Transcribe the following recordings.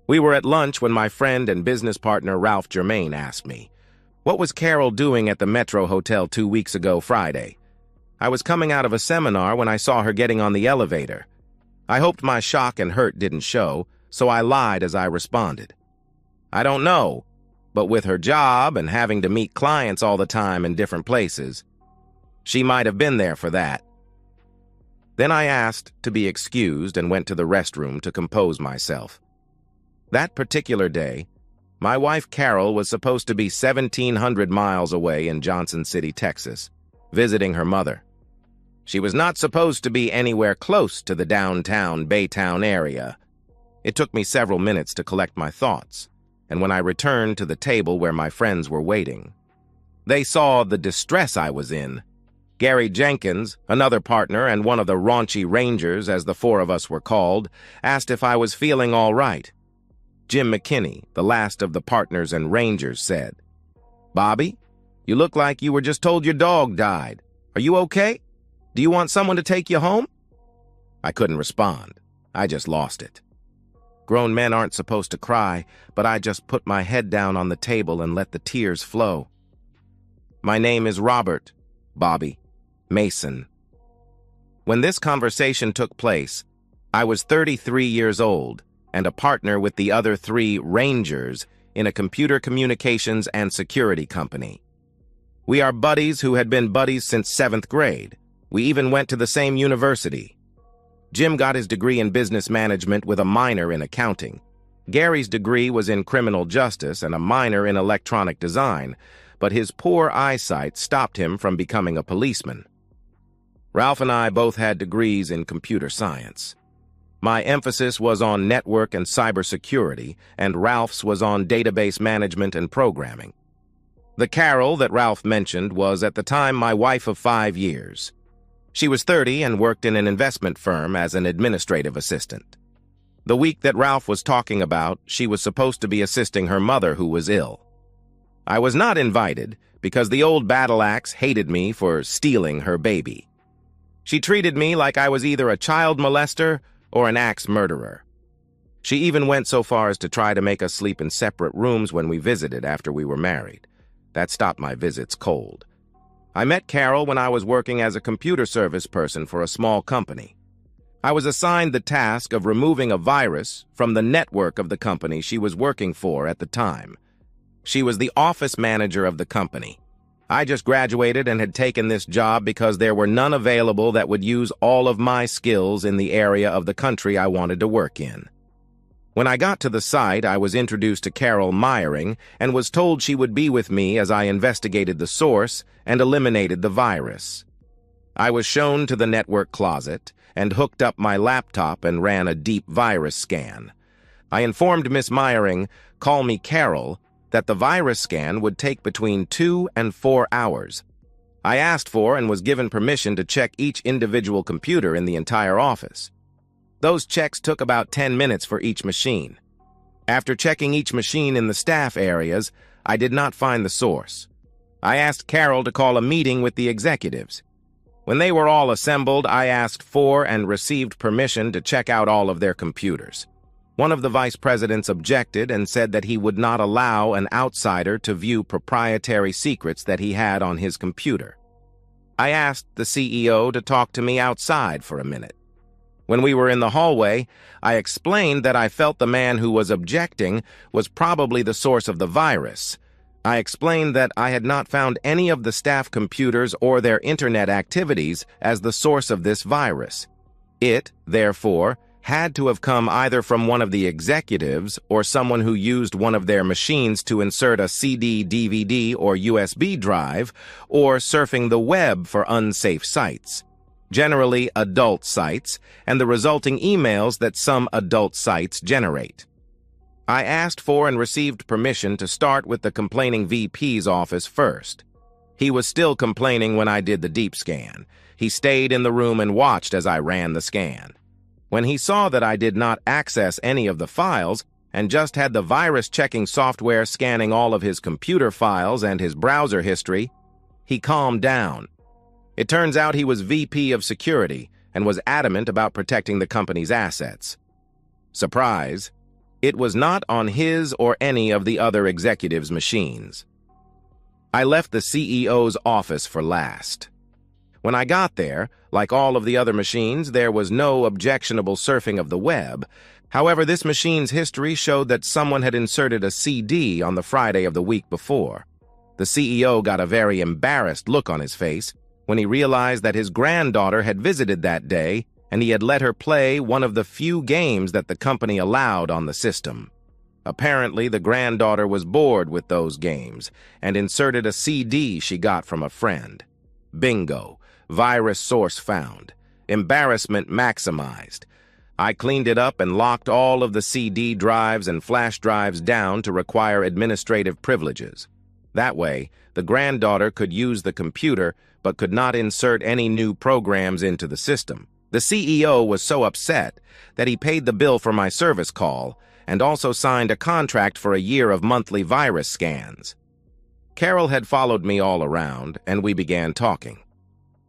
We were at lunch when my friend and business partner Ralph Germain asked me, "What was Carol doing at the Metro Hotel 2 weeks ago Friday?" I was coming out of a seminar when I saw her getting on the elevator. I hoped my shock and hurt didn't show, so I lied as I responded. "I don't know, but with her job and having to meet clients all the time in different places, she might have been there for that." Then I asked to be excused and went to the restroom to compose myself. That particular day, my wife Carol was supposed to be 1,700 miles away in Johnson City, Texas, visiting her mother. She was not supposed to be anywhere close to the downtown Baytown area. It took me several minutes to collect my thoughts, and when I returned to the table where my friends were waiting, they saw the distress I was in. Gary Jenkins, another partner and one of the raunchy Rangers, as the four of us were called, asked if I was feeling all right. Jim McKinney, the last of the partners and Rangers, said, "Bobby, you look like you were just told your dog died. Are you okay? Do you want someone to take you home?" I couldn't respond. I just lost it. Grown men aren't supposed to cry, but I just put my head down on the table and let the tears flow. "My name is Robert, Bobby, Mason." When this conversation took place, I was 33 years old and a partner with the other three Rangers in a computer communications and security company. We are buddies who had been buddies since 7th grade. We even went to the same university. Jim got his degree in business management with a minor in accounting. Gary's degree was in criminal justice and a minor in electronic design, but his poor eyesight stopped him from becoming a policeman. Ralph and I both had degrees in computer science. My emphasis was on network and cybersecurity, and Ralph's was on database management and programming. The Carol that Ralph mentioned was at the time my wife of 5 years. She was 30 and worked in an investment firm as an administrative assistant. The week that Ralph was talking about, she was supposed to be assisting her mother who was ill. I was not invited because the old battle axe hated me for stealing her baby. She treated me like I was either a child molester or an axe murderer. She even went so far as to try to make us sleep in separate rooms when we visited after we were married. That stopped my visits cold. I met Carol when I was working as a computer service person for a small company. I was assigned the task of removing a virus from the network of the company she was working for at the time. She was the office manager of the company. I just graduated and had taken this job because there were none available that would use all of my skills in the area of the country I wanted to work in. When I got to the site, I was introduced to Carol Meyering and was told she would be with me as I investigated the source and eliminated the virus. I was shown to the network closet and hooked up my laptop and ran a deep virus scan. I informed Miss Meyering, call me Carol, that the virus scan would take between 2 and 4 hours. I asked for and was given permission to check each individual computer in the entire office. Those checks took about 10 minutes for each machine. After checking each machine in the staff areas, I did not find the source. I asked Carol to call a meeting with the executives. When they were all assembled, I asked for and received permission to check out all of their computers. One of the vice presidents objected and said that he would not allow an outsider to view proprietary secrets that he had on his computer. I asked the CEO to talk to me outside for a minute. When we were in the hallway, I explained that I felt the man who was objecting was probably the source of the virus. I explained that I had not found any of the staff computers or their internet activities as the source of this virus. It, therefore, had to have come either from one of the executives or someone who used one of their machines to insert a CD, DVD, or USB drive, or surfing the web for unsafe sites, generally adult sites, and the resulting emails that some adult sites generate. I asked for and received permission to start with the complaining VP's office first. He was still complaining when I did the deep scan. He stayed in the room and watched as I ran the scan. When he saw that I did not access any of the files and just had the virus-checking software scanning all of his computer files and his browser history, he calmed down. It turns out he was VP of security and was adamant about protecting the company's assets. Surprise, It was not on his or any of the other executives' machines. I left the CEO's office for last. When I got there, like all of the other machines, there was no objectionable surfing of the web. However, this machine's history showed that someone had inserted a CD on the Friday of the week before. The CEO got a very embarrassed look on his face when he realized that his granddaughter had visited that day and he had let her play one of the few games that the company allowed on the system. Apparently, the granddaughter was bored with those games and inserted a CD she got from a friend. Bingo. Virus source found. Embarrassment maximized. I cleaned it up and locked all of the CD drives and flash drives down to require administrative privileges. That way, the granddaughter could use the computer but could not insert any new programs into the system. The CEO was so upset that he paid the bill for my service call and also signed a contract for a year of monthly virus scans. Carol had followed me all around, and we began talking.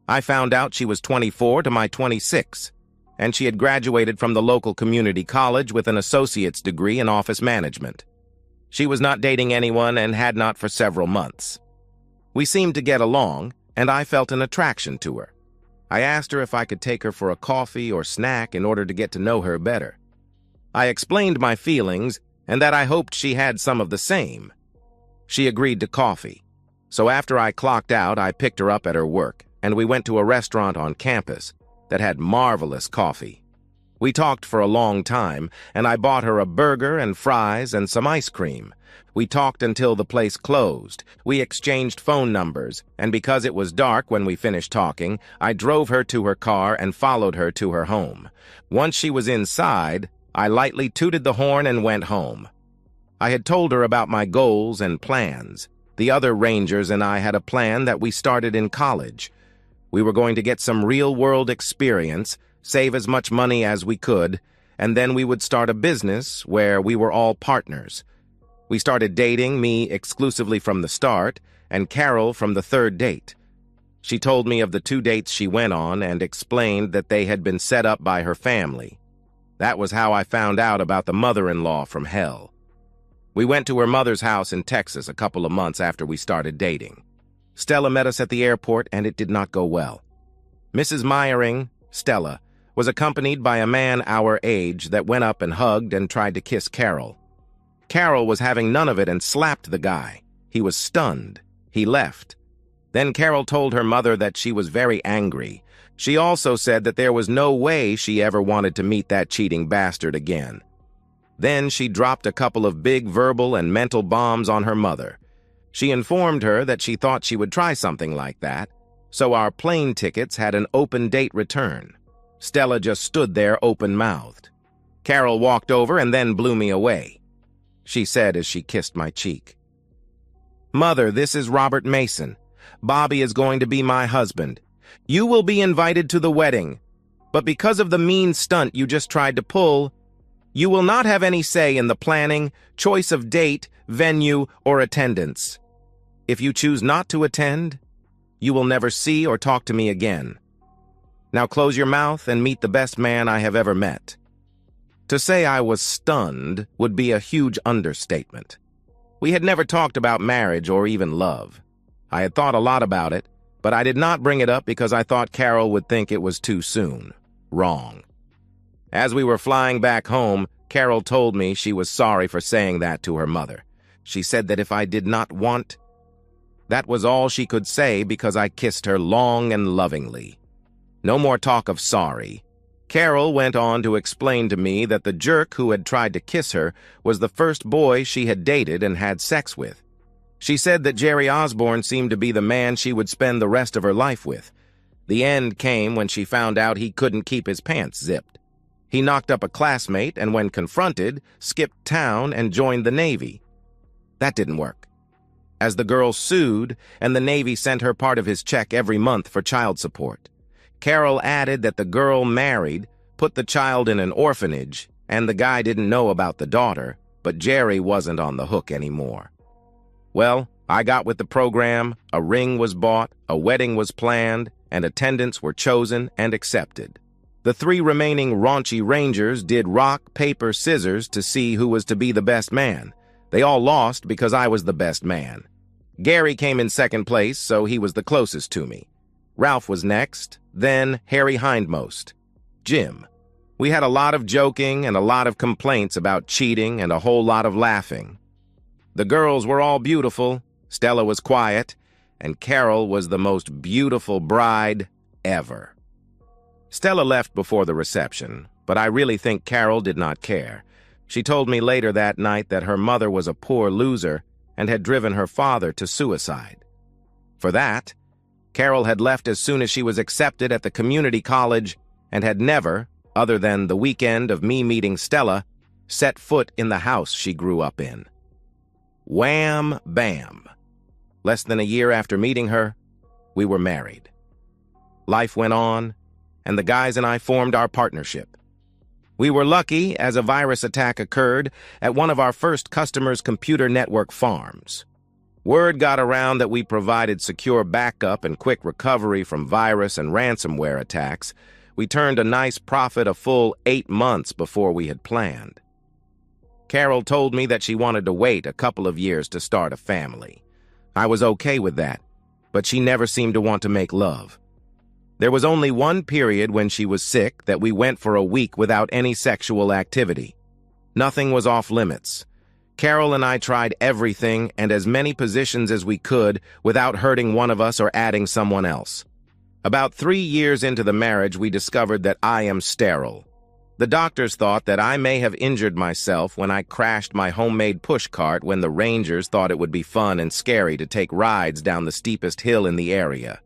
I found out she was 24 to my 26, and she had graduated from the local community college with an associate's degree in office management. She was not dating anyone and had not for several months. We seemed to get along, and I felt an attraction to her. I asked her if I could take her for a coffee or snack in order to get to know her better. I explained my feelings and that I hoped she had some of the same. She agreed to coffee, so after I clocked out, I picked her up at her work, and we went to a restaurant on campus that had marvelous coffee. We talked for a long time, and I bought her a burger and fries and some ice cream. We talked until the place closed. We exchanged phone numbers, and because it was dark when we finished talking, I drove her to her car and followed her to her home. Once she was inside, I lightly tooted the horn and went home. I had told her about my goals and plans. The other Rangers and I had a plan that we started in college. We were going to get some real-world experience, save as much money as we could, and then we would start a business where we were all partners. We started dating, me exclusively from the start, and Carol from the third date. She told me of the 2 dates she went on and explained that they had been set up by her family. That was how I found out about the mother-in-law from hell. We went to her mother's house in Texas a couple of months after we started dating. Stella met us at the airport, and it did not go well. Mrs. Meyering, Stella, was accompanied by a man our age that went up and hugged and tried to kiss Carol. Carol was having none of it and slapped the guy. He was stunned. He left. Then Carol told her mother that she was very angry. She also said that there was no way she ever wanted to meet that cheating bastard again. Then she dropped a couple of big verbal and mental bombs on her mother. She informed her that she thought she would try something like that, so our plane tickets had an open date return. Stella just stood there open-mouthed. Carol walked over and then blew me away. She said as she kissed my cheek, "Mother, this is Robert Mason. Bobby is going to be my husband. You will be invited to the wedding, but because of the mean stunt you just tried to pull, you will not have any say in the planning, choice of date, venue, or attendance. If you choose not to attend, you will never see or talk to me again. Now close your mouth and meet the best man I have ever met." To say I was stunned would be a huge understatement. We had never talked about marriage or even love. I had thought a lot about it, but I did not bring it up because I thought Carol would think it was too soon. Wrong. As we were flying back home, Carol told me she was sorry for saying that to her mother. She said that if I did not want, that was all she could say because I kissed her long and lovingly. No more talk of sorry. Carol went on to explain to me that the jerk who had tried to kiss her was the first boy she had dated and had sex with. She said that Jerry Osborne seemed to be the man she would spend the rest of her life with. The end came when she found out he couldn't keep his pants zipped. He knocked up a classmate and, when confronted, skipped town and joined the Navy. That didn't work, as the girl sued and the Navy sent her part of his check every month for child support. Carol added that the girl married, put the child in an orphanage, and the guy didn't know about the daughter, but Jerry wasn't on the hook anymore. Well, I got with the program, a ring was bought, a wedding was planned, and attendants were chosen and accepted. The three remaining raunchy Rangers did rock, paper, scissors to see who was to be the best man. They all lost because I was the best man. Gary came in second place, so he was the closest to me. Ralph was next, then Harry hindmost. Jim. We had a lot of joking and a lot of complaints about cheating and a whole lot of laughing. The girls were all beautiful, Stella was quiet, and Carol was the most beautiful bride ever. Stella left before the reception, but I really think Carol did not care. She told me later that night that her mother was a poor loser and had driven her father to suicide. For that, Carol had left as soon as she was accepted at the community college and had never, other than the weekend of me meeting Stella, set foot in the house she grew up in. Wham, bam. Less than a year after meeting her, we were married. Life went on, and the guys and I formed our partnership. We were lucky as a virus attack occurred at one of our first customers' computer network farms. Word got around that we provided secure backup and quick recovery from virus and ransomware attacks. We turned a nice profit a full 8 months before we had planned. Carol told me that she wanted to wait a couple of years to start a family. I was okay with that, but she never seemed to want to make love. There was only one period when she was sick that we went for a week without any sexual activity. Nothing was off limits. Carol and I tried everything and as many positions as we could without hurting one of us or adding someone else. About 3 years into the marriage, we discovered that I am sterile. The doctors thought that I may have injured myself when I crashed my homemade pushcart when the Rangers thought it would be fun and scary to take rides down the steepest hill in the area.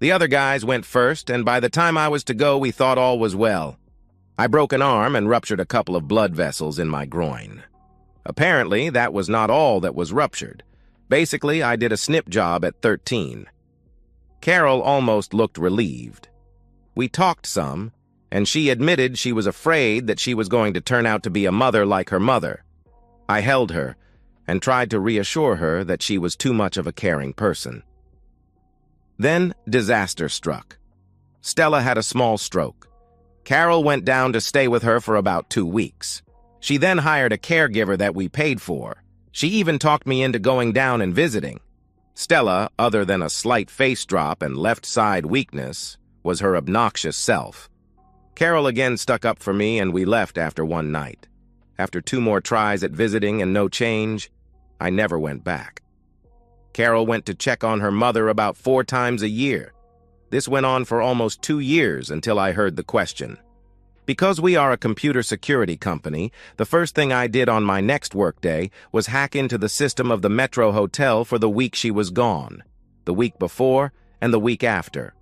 The other guys went first, and by the time I was to go, we thought all was well. I broke an arm and ruptured a couple of blood vessels in my groin. Apparently, that was not all that was ruptured. Basically, I did a snip job at 13. Carol almost looked relieved. We talked some, and she admitted she was afraid that she was going to turn out to be a mother like her mother. I held her and tried to reassure her that she was too much of a caring person. Then disaster struck. Stella had a small stroke. Carol went down to stay with her for about 2 weeks. She then hired a caregiver that we paid for. She even talked me into going down and visiting. Stella, other than a slight face drop and left side weakness, was her obnoxious self. Carol again stuck up for me and we left after one night. After 2 more tries at visiting and no change, I never went back. Carol went to check on her mother about 4 times a year. This went on for almost 2 years until I heard the question. Because we are a computer security company, the first thing I did on my next workday was hack into the system of the Metro Hotel for the week she was gone, the week before and the week after.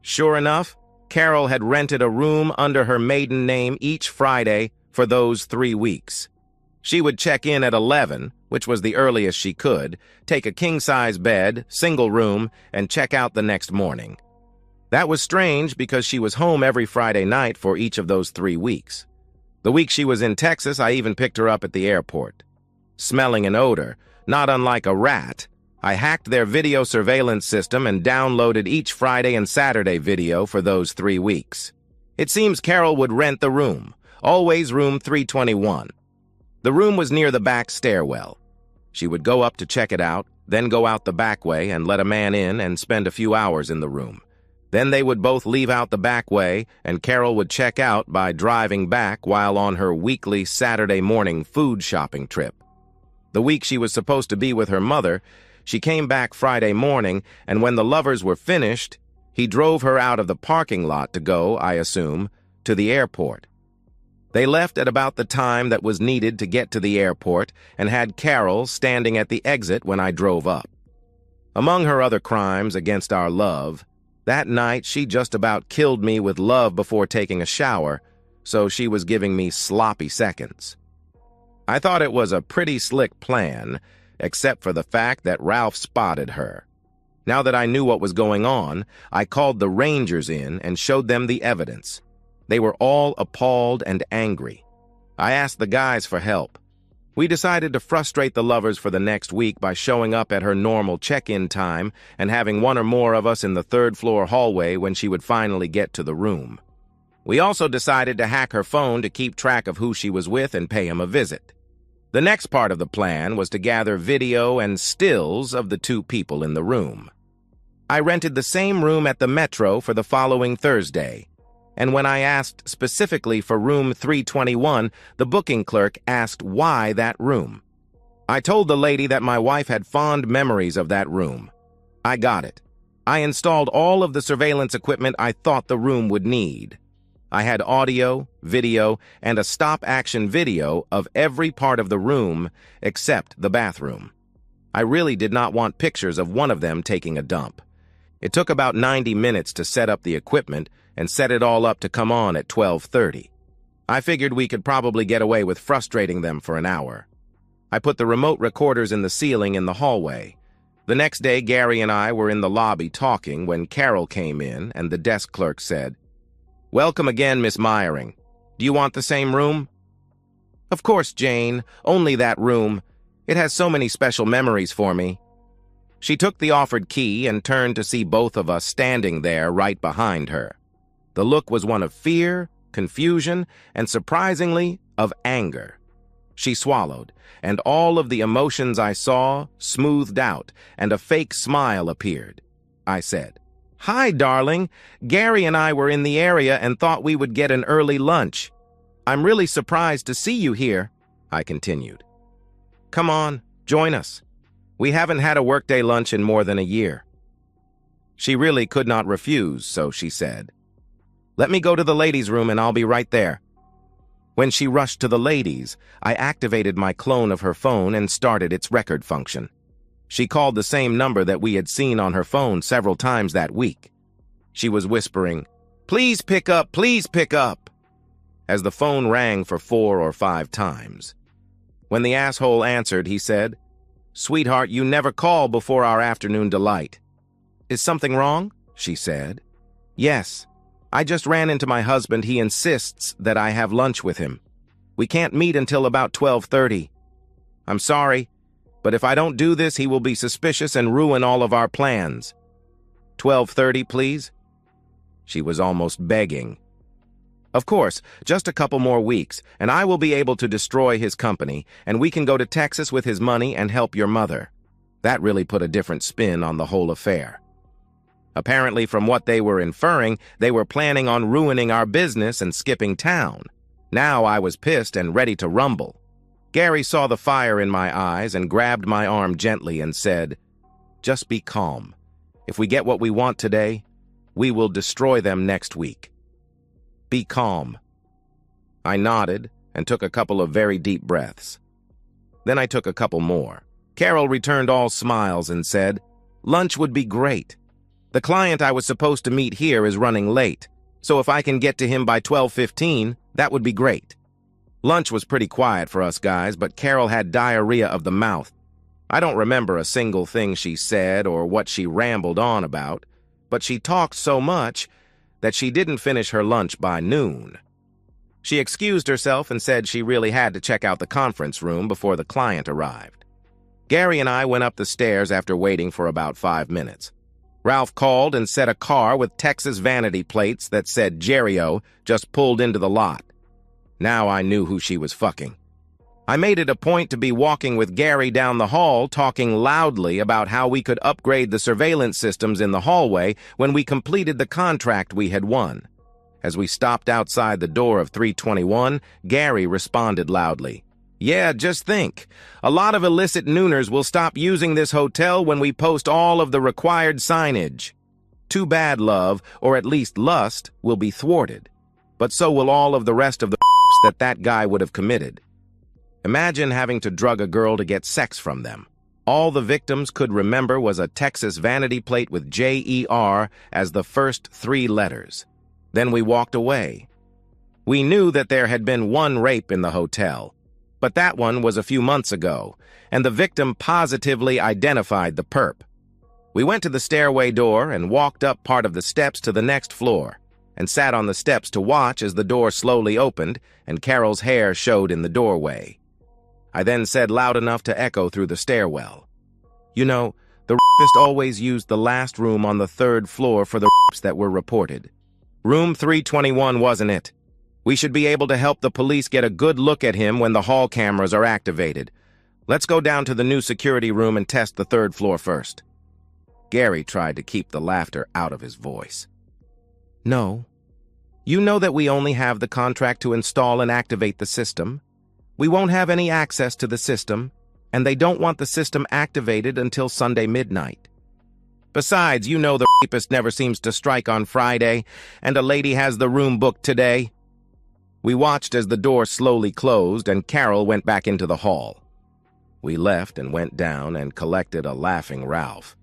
Sure enough, Carol had rented a room under her maiden name each Friday for those 3 weeks. She would check in at 11, which was the earliest she could, take a king-size bed, single room, and check out the next morning. That was strange because she was home every Friday night for each of those 3 weeks. The week she was in Texas, I even picked her up at the airport. Smelling an odor, not unlike a rat, I hacked their video surveillance system and downloaded each Friday and Saturday video for those 3 weeks. It seems Carol would rent the room, always room 321. The room was near the back stairwell. She would go up to check it out, then go out the back way and let a man in and spend a few hours in the room. Then they would both leave out the back way, and Carol would check out by driving back while on her weekly Saturday morning food shopping trip. The week she was supposed to be with her mother, she came back Friday morning, and when the lovers were finished, he drove her out of the parking lot to go, I assume, to the airport. They left at about the time that was needed to get to the airport and had Carol standing at the exit when I drove up. Among her other crimes against our love, that night she just about killed me with love before taking a shower, so she was giving me sloppy seconds. I thought it was a pretty slick plan, except for the fact that Ralph spotted her. Now that I knew what was going on, I called the Rangers in and showed them the evidence. They were all appalled and angry. I asked the guys for help. We decided to frustrate the lovers for the next week by showing up at her normal check-in time and having one or more of us in the 3rd-floor hallway when she would finally get to the room. We also decided to hack her phone to keep track of who she was with and pay him a visit. The next part of the plan was to gather video and stills of the two people in the room. I rented the same room at the Metro for the following Thursday, and when I asked specifically for room 321, the booking clerk asked why that room. I told the lady that my wife had fond memories of that room. I got it. I installed all of the surveillance equipment I thought the room would need. I had audio, video, and a stop-action video of every part of the room except the bathroom. I really did not want pictures of one of them taking a dump. It took about 90 minutes to set up the equipment and set it all up to come on at 12:30. I figured we could probably get away with frustrating them for an hour. I put the remote recorders in the ceiling in the hallway. The next day, Gary and I were in the lobby talking when Carol came in and the desk clerk said, "Welcome again, Miss Meyering. Do you want the same room?" "Of course, Jane. Only that room. It has so many special memories for me." She took the offered key and turned to see both of us standing there right behind her. The look was one of fear, confusion, and surprisingly, of anger. She swallowed, and all of the emotions I saw smoothed out, and a fake smile appeared. I said, "Hi, darling. Gary and I were in the area and thought we would get an early lunch. I'm really surprised to see you here," I continued. "Come on, join us. We haven't had a workday lunch in more than a year." She really could not refuse, so she said, "Let me go to the ladies' room and I'll be right there." When she rushed to the ladies, I activated my clone of her phone and started its record function. She called the same number that we had seen on her phone several times that week. She was whispering, "Please pick up, please pick up," as the phone rang for 4 or 5 times. When the asshole answered, he said, "Sweetheart, you never call before our afternoon delight." "Is something wrong?" she said. "Yes. I just ran into my husband. He insists that I have lunch with him. We can't meet until about 12:30. I'm sorry, but if I don't do this, he will be suspicious and ruin all of our plans. 12:30, please." She was almost begging. "Of course, just a couple more weeks, and I will be able to destroy his company, and we can go to Texas with his money and help your mother." That really put a different spin on the whole affair. Apparently, from what they were inferring, they were planning on ruining our business and skipping town. Now I was pissed and ready to rumble. Gary saw the fire in my eyes and grabbed my arm gently and said, "Just be calm. If we get what we want today, we will destroy them next week. Be calm." I nodded and took a couple of very deep breaths. Then I took a couple more. Carol returned all smiles and said, "Lunch would be great. The client I was supposed to meet here is running late, so if I can get to him by 12:15, that would be great." Lunch was pretty quiet for us guys, but Carol had diarrhea of the mouth. I don't remember a single thing she said or what she rambled on about, but she talked so much that she didn't finish her lunch by noon. She excused herself and said she really had to check out the conference room before the client arrived. Gary and I went up the stairs after waiting for about 5 minutes. Ralph called and said a car with Texas vanity plates that said Jerry-O just pulled into the lot. Now I knew who she was fucking. I made it a point to be walking with Gary down the hall, talking loudly about how we could upgrade the surveillance systems in the hallway when we completed the contract we had won. As we stopped outside the door of 321, Gary responded loudly, "Yeah, just think. A lot of illicit nooners will stop using this hotel when we post all of the required signage. Too bad, love, or at least lust, will be thwarted. But so will all of the rest of the that guy would have committed. Imagine having to drug a girl to get sex from them. All the victims could remember was a Texas vanity plate with J-E-R as the first 3 letters. Then we walked away. We knew that there had been one rape in the hotel, but that one was a few months ago, and the victim positively identified the perp. We went to the stairway door and walked up part of the steps to the next floor, and sat on the steps to watch as the door slowly opened and Carol's hair showed in the doorway. I then said loud enough to echo through the stairwell, "You know, the rapist always used the last room on the 3rd floor for the rapes that were reported. Room 321, wasn't it? We should be able to help the police get a good look at him when the hall cameras are activated. Let's go down to the new security room and test the third floor first. Gary tried to keep the laughter out of his voice. No. You know that we only have the contract to install and activate the system. We won't have any access to the system, and they don't want the system activated until Sunday midnight. Besides, you know the rapist never seems to strike on Friday, and a lady has the room booked today. We watched as the door slowly closed and Carol went back into the hall. We left and went down and collected a laughing Ralph.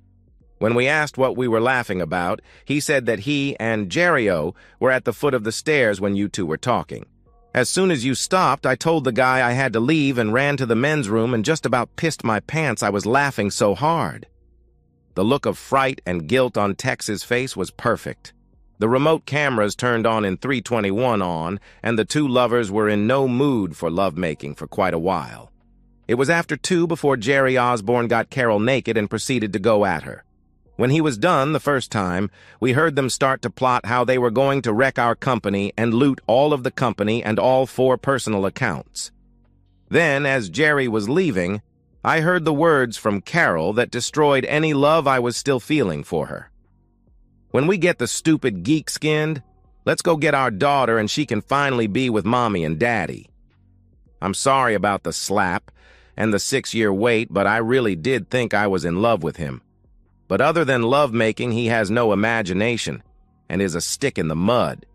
When we asked what we were laughing about, he said that he and Jerry-O were at the foot of the stairs when you two were talking. As soon as you stopped, I told the guy I had to leave and ran to the men's room and just about pissed my pants. I was laughing so hard. The look of fright and guilt on Tex's face was perfect. The remote cameras turned on in 321 and the two lovers were in no mood for lovemaking for quite a while. It was after 2 before Jerry Osborne got Carol naked and proceeded to go at her. When he was done the first time, we heard them start to plot how they were going to wreck our company and loot all of the company and all 4 personal accounts. Then, as Jerry was leaving, I heard the words from Carol that destroyed any love I was still feeling for her. When we get the stupid geek skinned, let's go get our daughter and she can finally be with Mommy and Daddy. I'm sorry about the slap and the 6-year wait, but I really did think I was in love with him. But other than lovemaking, he has no imagination and is a stick in the mud.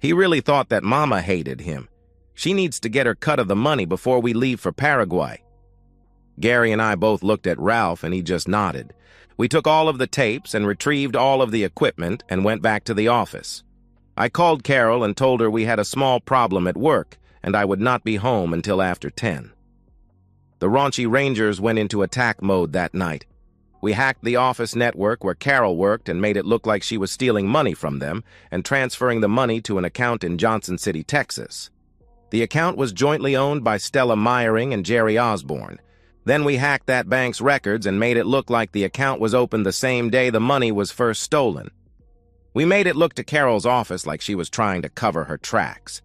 He really thought that Mama hated him. She needs to get her cut of the money before we leave for Paraguay. Gary and I both looked at Ralph and he just nodded. We took all of the tapes and retrieved all of the equipment and went back to the office. I called Carol and told her we had a small problem at work and I would not be home until after 10. The raunchy Rangers went into attack mode that night. We hacked the office network where Carol worked and made it look like she was stealing money from them and transferring the money to an account in Johnson City, Texas. The account was jointly owned by Stella Meyering and Jerry Osborne. Then we hacked that bank's records and made it look like the account was opened the same day the money was first stolen. We made it look to Carol's office like she was trying to cover her tracks.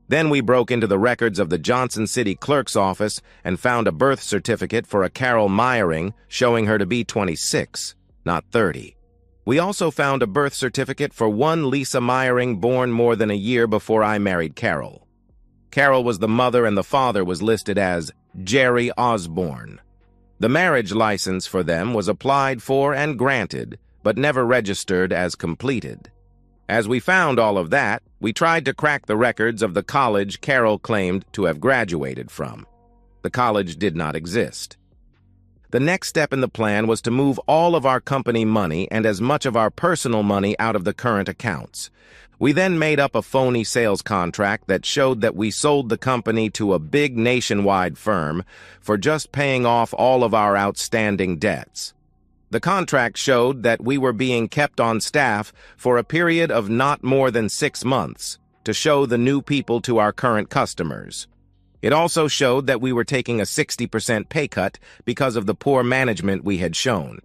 Then we broke into the records of the Johnson City clerk's office and found a birth certificate for a Carol Meyering showing her to be 26, not 30. We also found a birth certificate for one Lisa Meyering born more than a year before I married Carol. Carol was the mother and the father was listed as Jerry Osborne. The marriage license for them was applied for and granted, but never registered as completed. As we found all of that, we tried to crack the records of the college Carol claimed to have graduated from. The college did not exist. The next step in the plan was to move all of our company money and as much of our personal money out of the current accounts. We then made up a phony sales contract that showed that we sold the company to a big nationwide firm for just paying off all of our outstanding debts. The contract showed that we were being kept on staff for a period of not more than 6 months to show the new people to our current customers. It also showed that we were taking a 60% pay cut because of the poor management we had shown.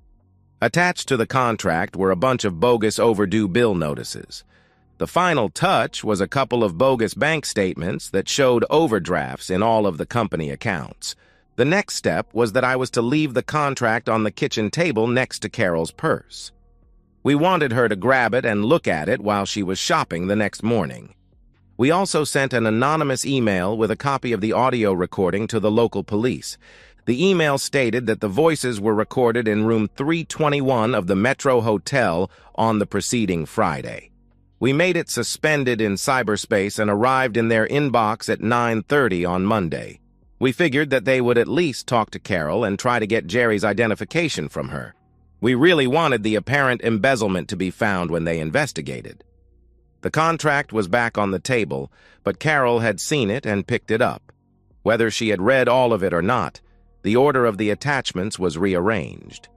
Attached to the contract were a bunch of bogus overdue bill notices. The final touch was a couple of bogus bank statements that showed overdrafts in all of the company accounts. The next step was that I was to leave the contract on the kitchen table next to Carol's purse. We wanted her to grab it and look at it while she was shopping the next morning. We also sent an anonymous email with a copy of the audio recording to the local police. The email stated that the voices were recorded in room 321 of the Metro Hotel on the preceding Friday. We made it suspended in cyberspace and arrived in their inbox at 9:30 on Monday. We figured that they would at least talk to Carol and try to get Jerry's identification from her. We really wanted the apparent embezzlement to be found when they investigated. The contract was back on the table, but Carol had seen it and picked it up. Whether she had read all of it or not, the order of the attachments was rearranged.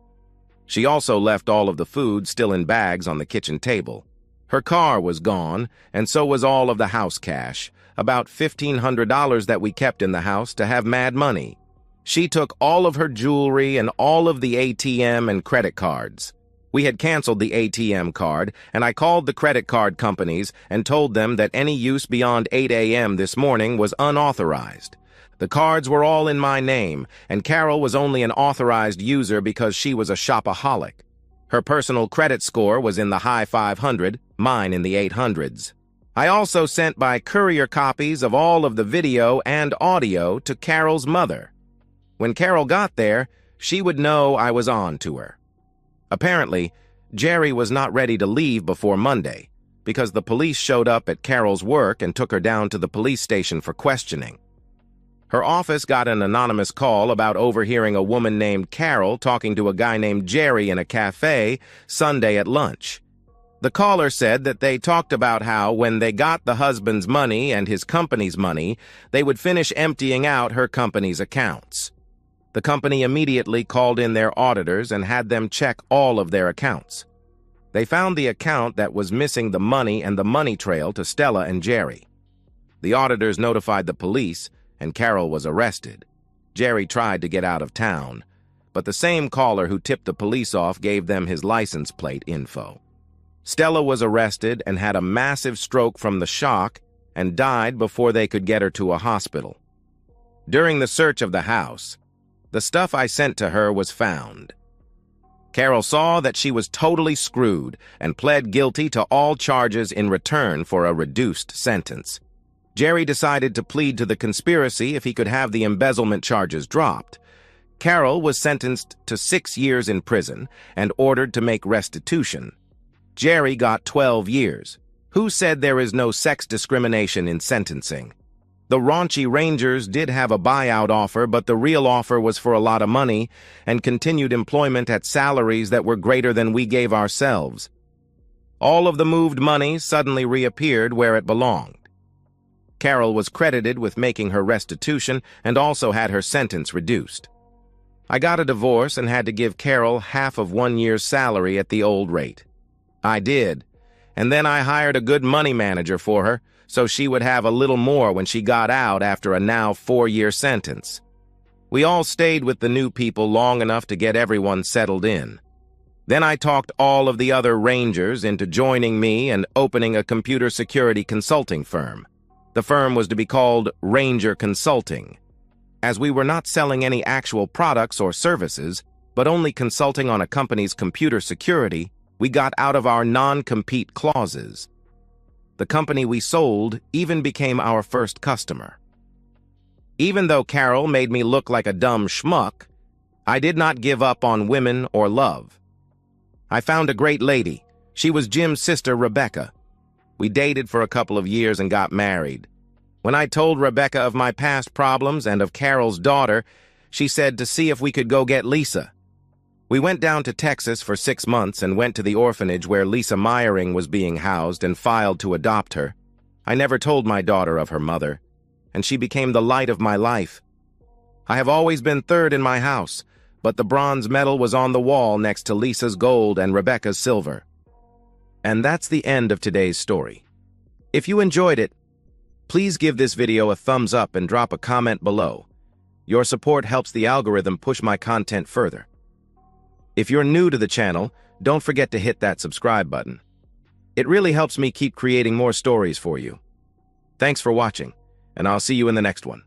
She also left all of the food still in bags on the kitchen table. Her car was gone, and so was all of the house cash, about $1,500 that we kept in the house to have mad money. She took all of her jewelry and all of the ATM and credit cards. We had canceled the ATM card, and I called the credit card companies and told them that any use beyond 8 a.m. this morning was unauthorized. The cards were all in my name, and Carol was only an authorized user because she was a shopaholic. Her personal credit score was in the high 500, mine in the 800s. I also sent by courier copies of all of the video and audio to Carol's mother. When Carol got there, she would know I was on to her. Apparently, Jerry was not ready to leave before Monday, because the police showed up at Carol's work and took her down to the police station for questioning. Her office got an anonymous call about overhearing a woman named Carol talking to a guy named Jerry in a cafe Sunday at lunch. The caller said that they talked about how when they got the husband's money and his company's money, they would finish emptying out her company's accounts. The company immediately called in their auditors and had them check all of their accounts. They found the account that was missing the money and the money trail to Stella and Jerry. The auditors notified the police, and Carol was arrested. Jerry tried to get out of town, but the same caller who tipped the police off gave them his license plate info. Stella was arrested and had a massive stroke from the shock and died before they could get her to a hospital. During the search of the house, the stuff I sent to her was found. Carol saw that she was totally screwed and pled guilty to all charges in return for a reduced sentence. Jerry decided to plead to the conspiracy if he could have the embezzlement charges dropped. Carol was sentenced to 6 years in prison and ordered to make restitution. Jerry got 12 years. Who said there is no sex discrimination in sentencing? The raunchy Rangers did have a buyout offer, but the real offer was for a lot of money and continued employment at salaries that were greater than we gave ourselves. All of the moved money suddenly reappeared where it belonged. Carol was credited with making her restitution and also had her sentence reduced. I got a divorce and had to give Carol half of 1 year's salary at the old rate. I did, and then I hired a good money manager for her, so she would have a little more when she got out after a now 4-year sentence. We all stayed with the new people long enough to get everyone settled in. Then I talked all of the other Rangers into joining me and opening a computer security consulting firm. The firm was to be called Ranger Consulting. As we were not selling any actual products or services, but only consulting on a company's computer security, we got out of our non-compete clauses. The company we sold even became our first customer. Even though Carol made me look like a dumb schmuck, I did not give up on women or love. I found a great lady. She was Jim's sister, Rebecca. We dated for a couple of years and got married. When I told Rebecca of my past problems and of Carol's daughter, she said to see if we could go get Lisa. We went down to Texas for 6 months and went to the orphanage where Lisa Meyering was being housed and filed to adopt her. I never told my daughter of her mother, and she became the light of my life. I have always been third in my house, but the bronze medal was on the wall next to Lisa's gold and Rebecca's silver. And that's the end of today's story. If you enjoyed it, please give this video a thumbs up and drop a comment below. Your support helps the algorithm push my content further. If you're new to the channel, don't forget to hit that subscribe button. It really helps me keep creating more stories for you. Thanks for watching, and I'll see you in the next one.